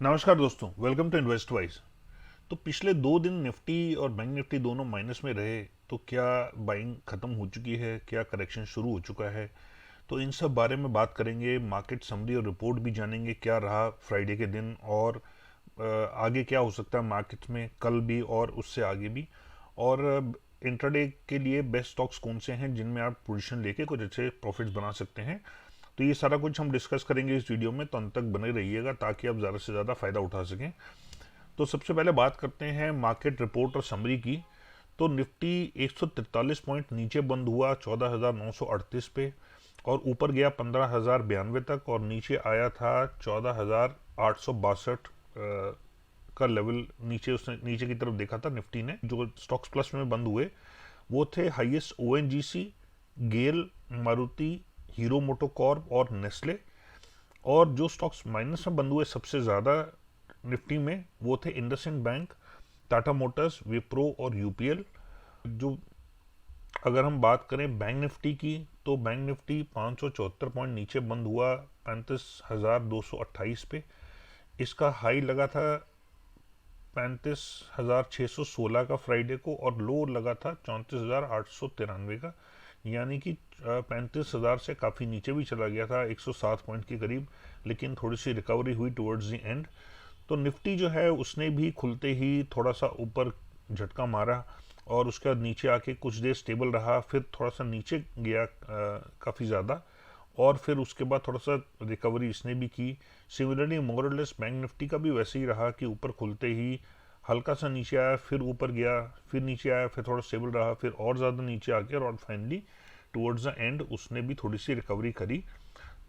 नमस्कार दोस्तों, welcome to इन्वेस्टवाइज। तो पिछले 2 दिन निफ्टी और बैंक निफ्टी दोनों माइनस में रहे। तो क्या बाइंग खत्म हो चुकी है, क्या करेक्शन शुरू हो चुका है? तो इन सब बारे में बात करेंगे। मार्केट समरी और रिपोर्ट भी जानेंगे क्या रहा फ्राइडे के दिन, और आगे क्या हो सकता है मार्केट में कल भी और उससे आगे भी। और इंट्राडे के लिए बेस्ट स्टॉक्स कौन से हैं जिनमें आप पोजीशन लेके कुछ अच्छे प्रॉफिट्स बना सकते हैं। तो ये सारा कुछ हम डिस्कस करेंगे इस वीडियो में, तो अंत तक बने रहिएगा ताकि आप ज़्यादा से ज़्यादा फ़ायदा उठा सकें। तो सबसे पहले बात करते हैं मार्केट रिपोर्ट और समरी की। तो निफ्टी 143 पॉइंट नीचे बंद हुआ 14,938 पे, और ऊपर गया 15,092 तक, और नीचे आया था 14,862 का लेवल। नीचे उसने नीचे की तरफ देखा था निफ्टी ने। जो स्टॉक्स प्लस में बंद हुए वो थे हाईएस्ट ओएनजीसी, गेल, मारुति, हीरो मोटोकॉर्प और नेस्ले। और जो स्टॉक्स माइनस में बंद हुए सबसे ज़्यादा निफ्टी में वो थे इंडसइंड बैंक, टाटा मोटर्स, विप्रो और यूपीएल। जो अगर हम बात करें बैंक निफ्टी की, तो बैंक निफ्टी 574 पॉइंट नीचे बंद हुआ 35,228 पे। इसका हाई लगा था 35,616 का फ्राइडे को, और लो लगा था 34,893 का। यानी कि 35,000 से काफ़ी नीचे भी चला गया था, 107 पॉइंट के करीब। लेकिन थोड़ी सी रिकवरी हुई टुवर्ड्स द एंड। तो निफ्टी जो है उसने भी खुलते ही थोड़ा सा ऊपर झटका मारा, और उसके बाद नीचे आके कुछ देर स्टेबल रहा, फिर थोड़ा सा नीचे गया काफ़ी ज़्यादा, और फिर उसके बाद थोड़ा सा रिकवरी इसने भी की। सिमिलरली मोरलेस बैंक निफ्टी का भी वैसे ही रहा कि ऊपर खुलते ही हल्का सा नीचे आया, फिर ऊपर गया, फिर नीचे आया, फिर थोड़ा स्टेबल रहा, फिर और ज़्यादा नीचे आ गया, और फाइनली टुवर्ड्स द एंड उसने भी थोड़ी सी रिकवरी करी।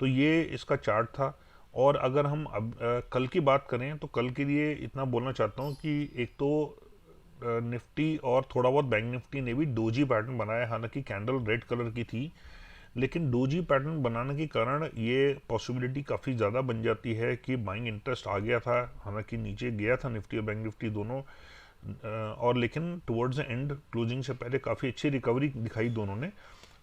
तो ये इसका चार्ट था। और अगर हम अब कल की बात करें, तो कल के लिए इतना बोलना चाहता हूँ कि एक तो निफ्टी और थोड़ा बहुत बैंक निफ्टी ने भी डोजी पैटर्न बनाया। हालांकि कैंडल रेड कलर की थी, लेकिन डोजी पैटर्न बनाने के कारण ये पॉसिबिलिटी काफ़ी ज़्यादा बन जाती है कि बाइंग इंटरेस्ट आ गया था। हालांकि नीचे गया था निफ्टी और बैंक निफ्टी दोनों, और लेकिन टुवर्ड्स द एंड क्लोजिंग से पहले काफ़ी अच्छी रिकवरी दिखाई दोनों ने।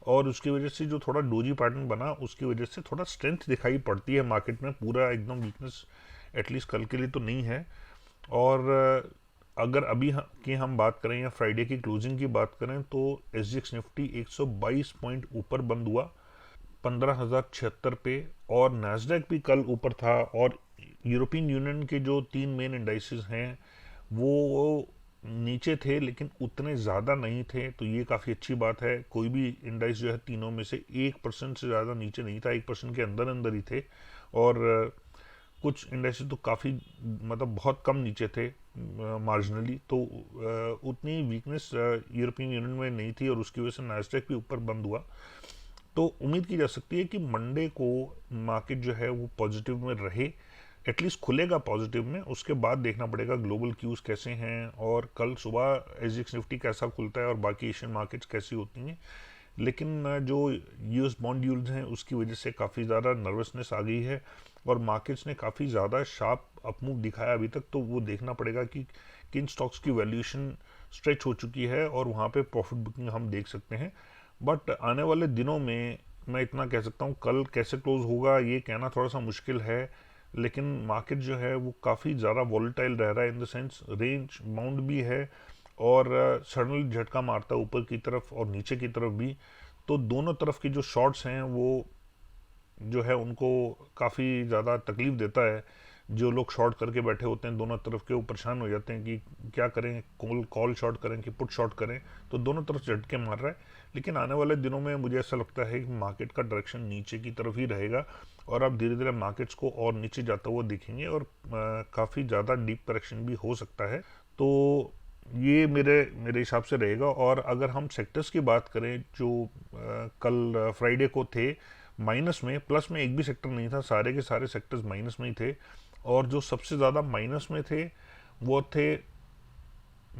और उसकी वजह से जो थोड़ा डोजी पैटर्न बना, उसकी वजह से थोड़ा स्ट्रेंथ दिखाई पड़ती है मार्केट में। पूरा एकदम वीकनेस एटलीस्ट कल के लिए तो नहीं है। और अगर अभी की हम बात करें या फ्राइडे की क्लोजिंग की बात करें, तो एसजीएक्स निफ्टी 122 पॉइंट ऊपर बंद हुआ 15,076 पे। और नैस्डैक भी कल ऊपर था। और यूरोपियन यूनियन के जो 3 मेन इंडाइसेस हैं वो नीचे थे, लेकिन उतने ज़्यादा नहीं थे। तो ये काफ़ी अच्छी बात है। कोई भी इंडाइस जो है तीनों में से 1% से ज़्यादा नीचे नहीं था, 1% के अंदर अंदर ही थे। और कुछ इंडाइसेस तो काफ़ी, मतलब बहुत कम नीचे थे मार्जिनली। तो उतनी वीकनेस यूरोपियन यूनियन में नहीं थी, और उसकी वजह से नैस्डैक भी ऊपर बंद हुआ। तो उम्मीद की जा सकती है कि मंडे को मार्केट जो है वो पॉजिटिव में रहे, एटलीस्ट खुलेगा पॉजिटिव में। उसके बाद देखना पड़ेगा ग्लोबल क्यूज कैसे हैं, और कल सुबह एसजीएक्स निफ्टी कैसा खुलता है, और बाकी एशियन मार्केट्स कैसी होती हैं। लेकिन जो यूएस बॉन्ड यील्ड्स हैं उसकी वजह से काफ़ी ज़्यादा नर्वसनेस आ गई है, और मार्केट्स ने काफ़ी ज़्यादा शार्प अपमूव दिखाया अभी तक। तो वो देखना पड़ेगा कि किन स्टॉक्स की वैल्यूएशन स्ट्रेच हो चुकी है, और वहाँ पे प्रॉफिट बुकिंग हम देख सकते हैं। बट आने वाले दिनों में मैं इतना कह सकता हूँ, कल कैसे क्लोज होगा ये कहना थोड़ा सा मुश्किल है। लेकिन मार्केट जो है वो काफ़ी ज़्यादा वॉलेटाइल रह रहा है, in the sense range bound भी है, और सडनली झटका मारता है ऊपर की तरफ और नीचे की तरफ भी। तो दोनों तरफ की जो शॉर्ट्स हैं वो जो है उनको काफ़ी ज़्यादा तकलीफ देता है। जो लोग शॉर्ट करके बैठे होते हैं दोनों तरफ के, वो परेशान हो जाते हैं कि क्या करें, कॉल कॉल शॉर्ट करें कि पुट शॉर्ट करें। तो दोनों तरफ झटके मार रहा है। लेकिन आने वाले दिनों में मुझे ऐसा लगता है कि मार्केट का डायरेक्शन नीचे की तरफ ही रहेगा, और आप धीरे धीरे मार्केट्स को और नीचे जाता हुआ देखेंगे, और काफ़ी ज़्यादा डीप करेक्शन भी हो सकता है। तो ये मेरे मेरे हिसाब से रहेगा। और अगर हम सेक्टर्स की बात करें जो कल फ्राइडे को थे माइनस में, प्लस में एक भी सेक्टर नहीं था, सारे के सारे सेक्टर्स माइनस में ही थे। और जो सबसे ज़्यादा माइनस में थे वो थे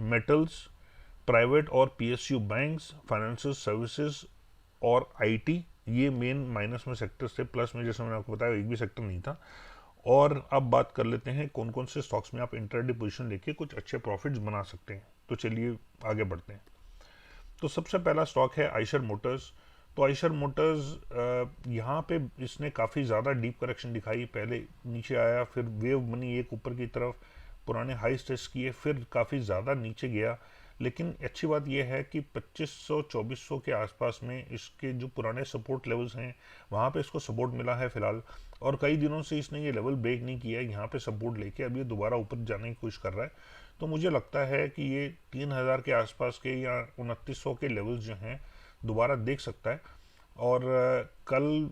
मेटल्स, प्राइवेट और पीएसयू बैंक्स, फाइनेंशियल सर्विसेज और आईटी। ये मेन माइनस में सेक्टर्स थे। प्लस में जैसे मैंने आपको बताया एक भी सेक्टर नहीं था। और अब बात कर लेते हैं कौन कौन से स्टॉक्स में आप इंटरडे पोजीशन लेके कुछ अच्छे प्रॉफिट्स बना सकते हैं। तो चलिए आगे बढ़ते हैं। तो सबसे पहला स्टॉक है आइशर मोटर्स। तो आइशर मोटर्स यहाँ पे इसने काफ़ी ज़्यादा डीप करेक्शन दिखाई, पहले नीचे आया, फिर वेव बनी एक ऊपर की तरफ, पुराने हाईस टेस्ट किए, फिर काफ़ी ज़्यादा नीचे गया। लेकिन अच्छी बात यह है कि 2500-2400 के आसपास में इसके जो पुराने सपोर्ट लेवल्स हैं वहाँ पे इसको सपोर्ट मिला है फ़िलहाल, और कई दिनों से इसने ये लेवल ब्रेक नहीं किया है। यहाँ पे सपोर्ट लेके अब ये दोबारा ऊपर जाने की कोशिश कर रहा है। तो मुझे लगता है कि ये 3000 के आसपास के या 2900 के लेवल्स जो हैं दोबारा देख सकता है। और कल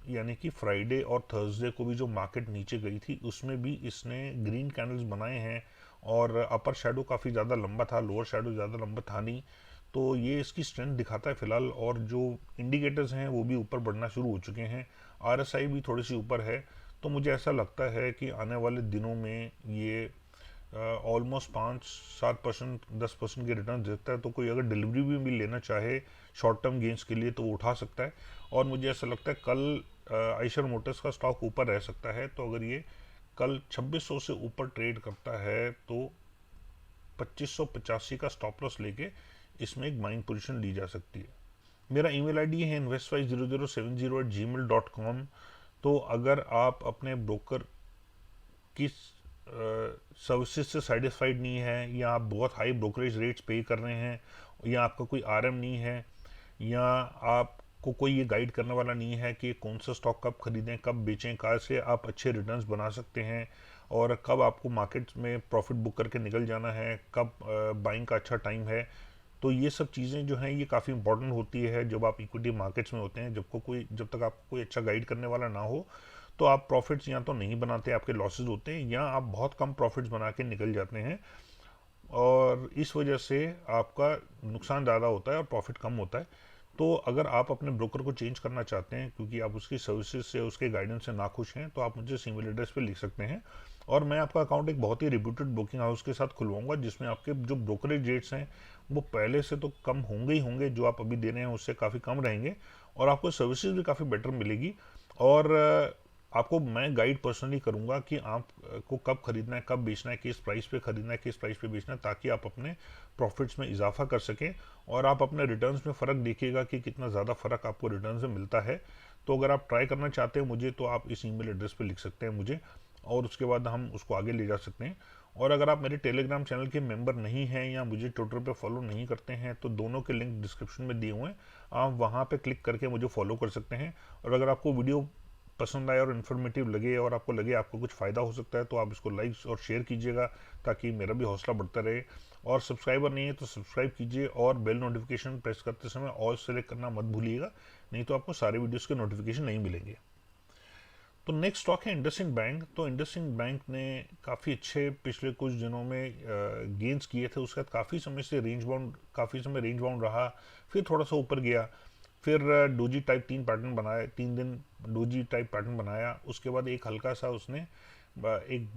यानी कि फ्राइडे और थर्सडे को भी जो मार्केट नीचे गई थी उसमें भी इसने ग्रीन कैंडल्स बनाए हैं, और अपर शेडो काफ़ी ज़्यादा लंबा था, लोअर शेडो ज़्यादा लंबा था नहीं। तो ये इसकी स्ट्रेंथ दिखाता है फिलहाल, और जो इंडिकेटर्स हैं वो भी ऊपर बढ़ना शुरू हो चुके हैं, आरएसआई भी थोड़ी सी ऊपर है। तो मुझे ऐसा लगता है कि आने वाले दिनों में ये ऑलमोस्ट 5-7%, 10% के रिटर्न देता है। तो कोई अगर डिलीवरी भी लेना चाहे शॉर्ट टर्म गेंस के लिए तो वो उठा सकता है। और मुझे ऐसा लगता है कल आइशर मोटर्स का स्टॉक ऊपर रह सकता है। तो अगर ये कल 2600 से ऊपर ट्रेड करता है तो 2585 का स्टॉप लॉस लेके इसमें एक बाइंग पोजीशन ली जा सकती है। मेरा ईमेल आईडी है investwise0070@gmail.com। तो अगर आप अपने ब्रोकर की सर्विसेज से सेटिस्फाइड नहीं है, या आप बहुत हाई ब्रोकरेज रेट्स पे कर रहे हैं, या आपका कोई आरएम नहीं है, या आपको कोई ये गाइड करने वाला नहीं है कि कौन सा स्टॉक कब खरीदें कब बेचें, कहाँ से आप अच्छे रिटर्न्स बना सकते हैं, और कब आपको मार्केट में प्रॉफिट बुक करके निकल जाना है, कब बाइंग का अच्छा टाइम है, तो ये सब चीज़ें जो हैं ये काफ़ी इंपॉर्टेंट होती है जब आप इक्विटी मार्केट्स में होते हैं। जब तक आपको कोई अच्छा गाइड करने वाला ना हो तो आप प्रॉफिट्स या तो नहीं बनाते, आपके लॉसेस होते हैं, या आप बहुत कम प्रॉफिट्स बना के निकल जाते हैं, और इस वजह से आपका नुकसान ज़्यादा होता है और प्रॉफिट कम होता है। तो अगर आप अपने ब्रोकर को चेंज करना चाहते हैं क्योंकि आप उसकी सर्विसेज से, उसके गाइडेंस से नाखुश हैं, तो आप मुझे इस ईमेल एड्रेस पे लिख सकते हैं, और मैं आपका अकाउंट एक बहुत ही रिप्यूटेड ब्रोकिंग हाउस के साथ खुलवाऊंगा जिसमें आपके जो ब्रोकरेज रेट्स हैं वो पहले से तो कम होंगे ही होंगे, जो आप अभी दे रहे हैं उससे काफ़ी कम रहेंगे, और आपको सर्विसेज भी काफ़ी बेटर मिलेगी। और आपको मैं गाइड पर्सनली करूंगा कि आपको कब खरीदना है, कब बेचना है, किस प्राइस पे खरीदना है, किस प्राइस पे बेचना है, ताकि आप अपने प्रॉफिट्स में इजाफा कर सकें और आप अपने रिटर्न्स में फ़र्क देखिएगा कि कितना ज़्यादा फ़र्क आपको रिटर्न से मिलता है। तो अगर आप ट्राई करना चाहते हैं मुझे, तो आप इस ईमेल एड्रेस पे लिख सकते हैं मुझे, और उसके बाद हम उसको आगे ले जा सकते हैं। और अगर आप मेरे टेलीग्राम चैनल के मेंबर नहीं हैं या मुझे ट्विटर पे फॉलो नहीं करते हैं तो दोनों के लिंक डिस्क्रिप्शन में दिए हुए हैं, आप वहाँ पे क्लिक करके मुझे फॉलो कर सकते हैं। और अगर आपको वीडियो पसंद आए और इन्फॉर्मेटिव लगे और आपको लगे आपको कुछ फ़ायदा हो सकता है तो आप इसको लाइक और शेयर कीजिएगा ताकि मेरा भी हौसला बढ़ता रहे। और सब्सक्राइबर नहीं है तो सब्सक्राइब कीजिए, और बेल नोटिफिकेशन प्रेस करते समय ऑल सेलेक्ट करना मत भूलिएगा, नहीं तो आपको सारे वीडियोस के नोटिफिकेशन नहीं मिलेंगे। तो नेक्स्ट स्टॉक है इंडसइंड बैंक। तो इंडसइंड बैंक ने काफ़ी अच्छे पिछले कुछ दिनों में गेंस किए थे, उसके बाद काफ़ी समय रेंज बाउंड रहा, फिर थोड़ा सा ऊपर गया, फिर डोजी टाइप 3 दिन डोजी टाइप पैटर्न बनाया, उसके बाद एक हल्का सा उसने एक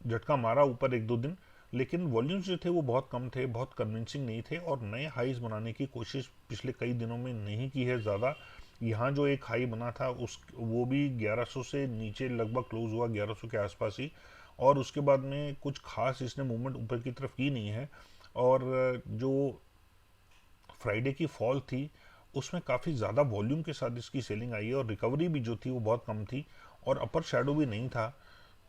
झटका मारा ऊपर 1-2 दिन, लेकिन वॉल्यूम्स जो थे वो बहुत कम थे, बहुत कन्विंसिंग नहीं थे, और नए हाईज बनाने की कोशिश पिछले कई दिनों में नहीं की है ज़्यादा। यहाँ जो एक हाई बना था वो भी 1100 से नीचे लगभग क्लोज हुआ, 1100 के आसपास ही, और उसके बाद में कुछ खास इसने मूवमेंट ऊपर की तरफ की नहीं है। और जो फ्राइडे की फॉल थी उसमें काफ़ी ज़्यादा वॉल्यूम के साथ इसकी सेलिंग आई है, और रिकवरी भी जो थी वो बहुत कम थी, और अपर शैडो भी नहीं था।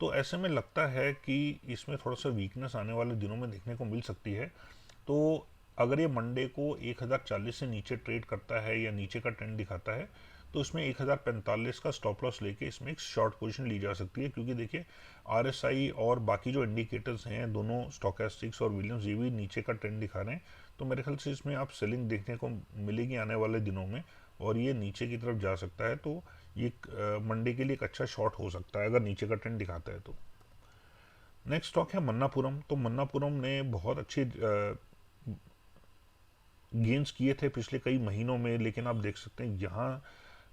तो ऐसे में लगता है कि इसमें थोड़ा सा वीकनेस आने वाले दिनों में देखने को मिल सकती है। तो अगर ये मंडे को 1040 से नीचे ट्रेड करता है या नीचे का ट्रेंड दिखाता है तो इसमें 1045 का स्टॉप लॉस लेके इसमें एक शॉर्ट पोजीशन ली जा सकती है, क्योंकि देखिए आरएसआई और बाकी जो इंडिकेटर्स हैं दोनों स्टोकेस्टिक्स और विलियम्स ये भी नीचे का ट्रेंड दिखा रहे हैं। तो मेरे ख्याल से इसमें आप सेलिंग देखने को मिलेगी आने वाले दिनों में, और ये नीचे की तरफ जा सकता है। तो ये मंडे के लिए एक अच्छा शॉर्ट हो सकता है अगर नीचे का ट्रेंड दिखाता है तो। नेक्स्ट स्टॉक है मन्नापुरम। तो मन्नापुरम ने बहुत अच्छी गेंस किए थे पिछले कई महीनों में, लेकिन आप देख सकते हैं यहाँ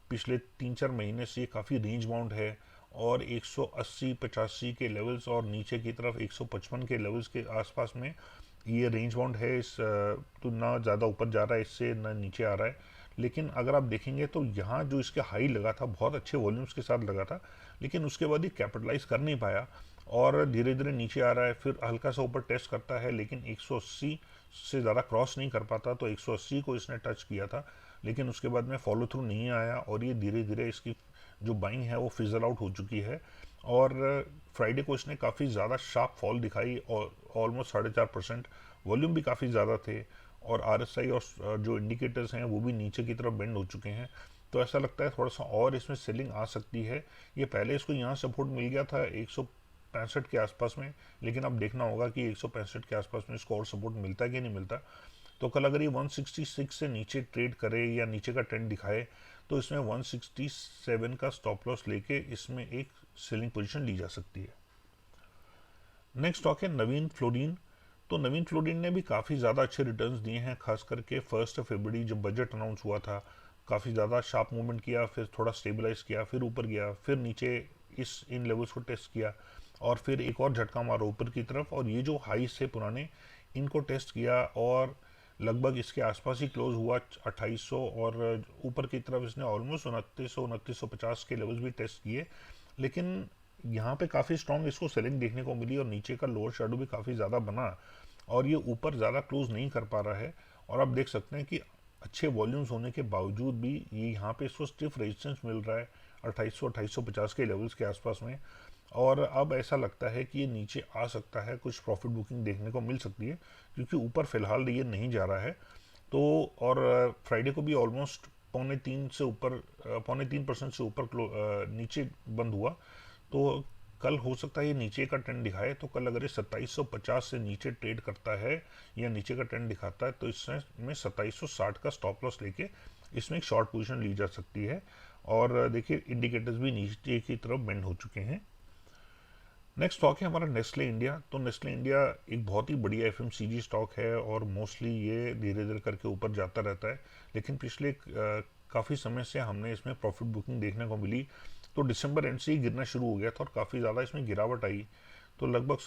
पिछले 3-4 महीने से काफ़ी रेंज बाउंड है, और 180-85 के लेवल्स और नीचे की तरफ 155 के लेवल्स के आसपास में ये रेंज बाउंड है। तो ना ज़्यादा ऊपर जा रहा है इससे, ना नीचे आ रहा है। लेकिन अगर आप देखेंगे तो यहाँ जो इसके हाई लगा था बहुत अच्छे वॉल्यूम्स के साथ लगा था, लेकिन उसके बाद ये कैपिटलाइज कर नहीं पाया और धीरे धीरे नीचे आ रहा है, फिर हल्का सा ऊपर टेस्ट करता है लेकिन 180 से ज़्यादा क्रॉस नहीं कर पाता। तो 180 को इसने टच किया था, लेकिन उसके बाद में फॉलो थ्रू नहीं आया और ये धीरे धीरे इसकी जो बाइंग है वो फिजल आउट हो चुकी है। और फ्राइडे को इसने काफ़ी ज़्यादा शार्प फॉल दिखाई और ऑलमोस्ट 4.5%, वॉल्यूम भी काफ़ी ज़्यादा थे और RSI और जो इंडिकेटर्स हैं वो भी नीचे की तरफ बेंड हो चुके हैं। तो ऐसा लगता है थोड़ा सा और इसमें सेलिंग आ सकती है। ये पहले इसको यहाँ सपोर्ट मिल गया था 165 के आसपास में, लेकिन अब देखना होगा कि 165 के आसपास में इसको और सपोर्ट मिलता है कि नहीं मिलता। तो कल अगर ये 166 से नीचे ट्रेड करे या नीचे का ट्रेंड दिखाए तो इसमें 167 का स्टॉप लॉस लेके इसमें एक सेलिंग पोजीशन ली जा सकती है। नेक्स्ट स्टॉक है नवीन फ्लोरिन। तो नवीन फ्लोरिन ने भी काफ़ी ज़्यादा अच्छे रिटर्न्स दिए हैं, खास करके 1 फरवरी जब बजट अनाउंस हुआ था काफ़ी ज़्यादा शार्प मूवमेंट किया, फिर थोड़ा स्टेबलाइज किया, फिर ऊपर गया, फिर नीचे इन लेवल्स को टेस्ट किया और फिर एक और झटका मारा ऊपर की तरफ और ये जो हाइस है पुराने इनको टेस्ट किया और लगभग इसके आसपास ही क्लोज हुआ 2800 और ऊपर की तरफ इसने ऑलमोस्ट 2950 के लेवल्स भी टेस्ट किए, लेकिन यहाँ पे काफ़ी स्ट्रॉन्ग इसको सेलिंग देखने को मिली और नीचे का लोअर शेडो भी काफ़ी ज़्यादा बना और ये ऊपर ज़्यादा क्लोज नहीं कर पा रहा है। और आप देख सकते हैं कि अच्छे वॉल्यूम्स होने के बावजूद भी ये यहाँ पे इसको स्टिफ रेजिस्टेंस मिल रहा है 2850 के लेवल्स के आसपास में। और अब ऐसा लगता है कि ये नीचे आ सकता है, कुछ प्रॉफिट बुकिंग देखने को मिल सकती है क्योंकि ऊपर फिलहाल ये नहीं जा रहा है। तो और फ्राइडे को भी ऑलमोस्ट 2.25 से ऊपर 3.25% से ऊपर नीचे बंद हुआ। तो कल हो सकता है ये नीचे का ट्रेंड दिखाए, तो कल अगर ये 2750 से नीचे ट्रेड करता है या नीचे का ट्रेंड दिखाता है तो इसमें 2760 का स्टॉप लॉस लेके इसमें एक शॉर्ट पोजीशन ली जा सकती है। और देखिए इंडिकेटर्स भी नीचे की तरफ बेंड हो चुके हैं। नेक्स्ट स्टॉक है हमारा नेस्ले इंडिया। तो नेस्ले इंडिया एक बहुत ही बढ़िया FMCG स्टॉक है और मोस्टली ये धीरे धीरे करके ऊपर जाता रहता है, लेकिन पिछले काफ़ी समय से हमने इसमें प्रॉफिट बुकिंग देखने को मिली। तो दिसंबर एंड से ही गिरना शुरू हो गया था और काफ़ी ज़्यादा इसमें गिरावट आई, तो लगभग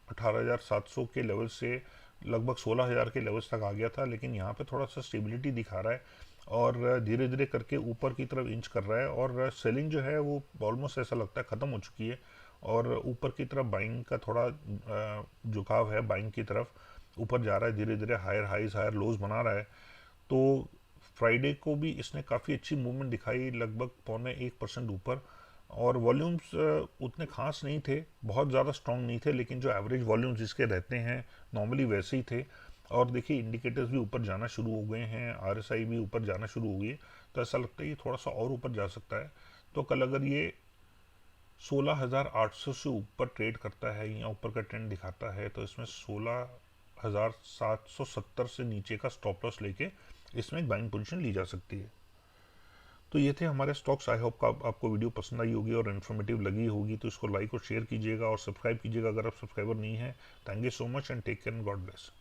18,700 के लेवल से लगभग 16,000 के लेवल्स तक आ गया था, लेकिन यहाँ पे थोड़ा सा स्टेबिलिटी दिखा रहा है और धीरे धीरे करके ऊपर की तरफ इंच कर रहा है और सेलिंग जो है वो ऑलमोस्ट ऐसा लगता है ख़त्म हो चुकी है और ऊपर की तरफ बाइंग का थोड़ा झुकाव है, बाइंग की तरफ ऊपर जा रहा है धीरे धीरे, हायर हाइज हायर लोज बना रहा है। तो फ्राइडे को भी इसने काफ़ी अच्छी मूवमेंट दिखाई, लगभग 0.25% ऊपर और वॉल्यूम्स उतने खास नहीं थे, बहुत ज़्यादा स्ट्रॉन्ग नहीं थे, लेकिन जो एवरेज वॉल्यूम्स इसके रहते हैं नॉर्मली वैसे ही थे। और देखिए इंडिकेटर्स भी ऊपर जाना शुरू हो गए हैं, RSI भी ऊपर जाना शुरू हो गई है, तो ऐसा लगता है ये थोड़ा सा और ऊपर जा सकता है। तो कल अगर ये 16,800 से ऊपर ट्रेड करता है या ऊपर का ट्रेंड दिखाता है तो इसमें 16,770 से नीचे का स्टॉप लॉस लेके इसमें एक बाइंग पोजीशन ली जा सकती है। तो ये थे हमारे स्टॉक्स। आई होप आपको वीडियो पसंद आई होगी और इन्फॉर्मेटिव लगी होगी, तो इसको लाइक और शेयर कीजिएगा और सब्सक्राइब कीजिएगा अगर आप सब्सक्राइबर नहीं है। Thank you so much and take care and God bless.